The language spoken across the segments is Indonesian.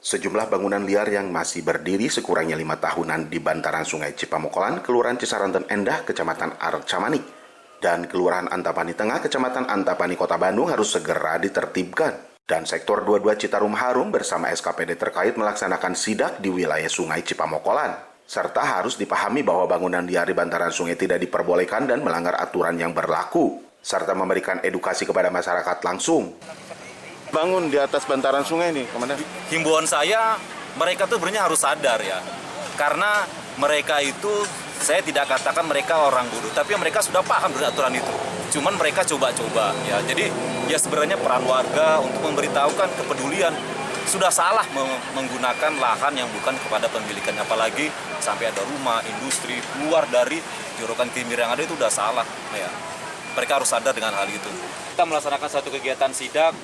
Sejumlah bangunan liar yang masih berdiri sekurangnya 5 tahunan di bantaran Sungai Cipamokolan, Kelurahan Cisaranten Endah, Kecamatan Arcamanik, dan Kelurahan Antapani Tengah, Kecamatan Antapani, Kota Bandung harus segera ditertibkan. Dan Sektor 22 Citarum Harum bersama SKPD terkait melaksanakan sidak di wilayah Sungai Cipamokolan. Serta harus dipahami bahwa bangunan liar di bantaran sungai tidak diperbolehkan dan melanggar aturan yang berlaku. Serta memberikan edukasi kepada masyarakat langsung. Bangun di atas bantaran sungai nih, Komandan. Himbauan saya, mereka tuh sebenarnya harus sadar ya. Karena mereka itu, saya tidak katakan mereka orang bodoh, tapi mereka sudah paham dengan aturan itu. Cuman mereka coba-coba ya. Jadi ya sebenarnya peran warga untuk memberitahukan kepedulian. Sudah salah menggunakan lahan yang bukan kepada pemilikannya, apalagi sampai ada rumah, industri, keluar dari jorokan timir yang ada itu udah salah ya. Mereka harus sadar dengan hal itu. Kita melaksanakan satu kegiatan sidak.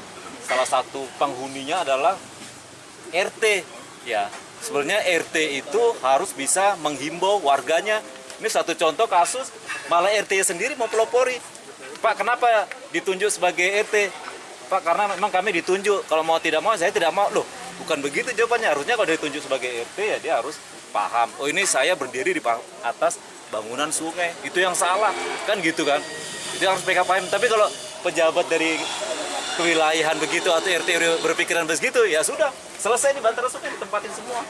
Salah satu penghuninya adalah RT. Ya, sebenarnya RT itu harus bisa menghimbau warganya. Ini satu contoh kasus, malah RT sendiri mau pelopori. Pak, kenapa ditunjuk sebagai RT? Pak, karena memang kami ditunjuk. Kalau mau tidak mau, saya tidak mau. Loh, bukan begitu jawabannya. Harusnya kalau ditunjuk sebagai RT, ya dia harus paham. Oh, ini saya berdiri di atas bangunan sungai. Itu yang salah. Kan gitu kan? Itu harus mereka paham. Tapi kalau pejabat dari kewilayahan begitu atau RT berpikiran begitu, ya sudah selesai di bantaran sungai, ditempatin semua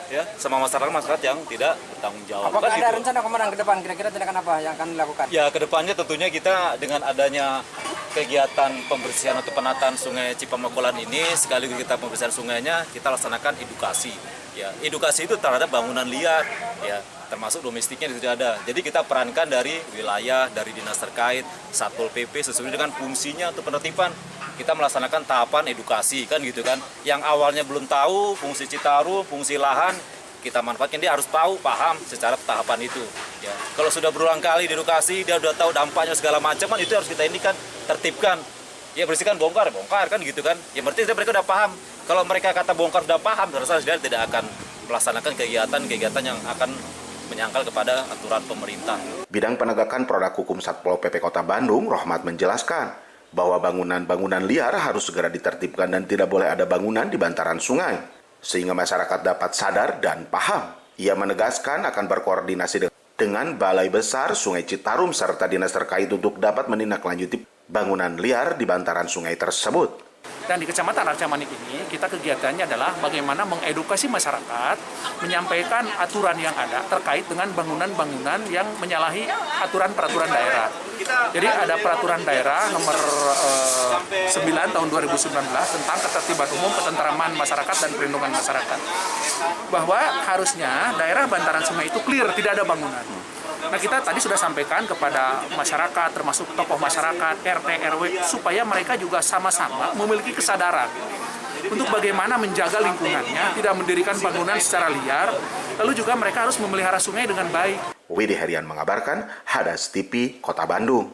ya sama masyarakat yang tidak bertanggung jawab. Apakah kan ada gitu. rencana Komandan ke depan kira-kira tindakan apa yang akan dilakukan? Ya kedepannya tentunya kita dengan adanya kegiatan pembersihan atau penataan Sungai Cipamokolan ini, sekaligus kita pembersihan sungainya, kita laksanakan edukasi. Ya, edukasi itu terhadap bangunan liar, ya, termasuk domestiknya itu ada. Jadi kita perankan dari wilayah, dari dinas terkait, Satpol PP sesuai dengan fungsinya untuk penertiban. Kita melaksanakan tahapan edukasi kan gitu kan. Yang awalnya belum tahu fungsi Citarum, fungsi lahan, kita manfaatkan, dia harus tahu, paham secara tahapan itu. Ya. Kalau sudah berulang kali diedukasi, dia sudah tahu dampaknya segala macam, kan itu harus kita indikan, tertibkan. Ya bersihkan, bongkar kan gitu kan. Ya berarti mereka sudah paham. Kalau mereka kata bongkar sudah paham, terasa dia tidak akan melaksanakan kegiatan-kegiatan yang akan menyangkal kepada aturan pemerintah. Bidang penegakan produk hukum Satpol PP Kota Bandung, Rohmat menjelaskan bahwa bangunan-bangunan liar harus segera ditertibkan dan tidak boleh ada bangunan di bantaran sungai, sehingga masyarakat dapat sadar dan paham. Ia menegaskan akan berkoordinasi dengan Balai Besar Sungai Citarum serta dinas terkait untuk dapat menindaklanjuti bangunan liar di bantaran sungai tersebut. Dan di Kecamatan Arcamanik ini, kita kegiatannya adalah bagaimana mengedukasi masyarakat, menyampaikan aturan yang ada terkait dengan bangunan-bangunan yang menyalahi aturan-peraturan daerah. Jadi ada peraturan daerah nomor 9 tahun 2019 tentang ketertiban umum, ketentraman masyarakat, dan perlindungan masyarakat. Bahwa harusnya daerah bantaran sungai itu clear, tidak ada bangunan. Nah, kita tadi sudah sampaikan kepada masyarakat, termasuk tokoh masyarakat, RT, RW, supaya mereka juga sama-sama memiliki kesadaran untuk bagaimana menjaga lingkungannya, tidak mendirikan bangunan secara liar, lalu juga mereka harus memelihara sungai dengan baik. Widi Herian mengabarkan, Hadas TV, Kota Bandung.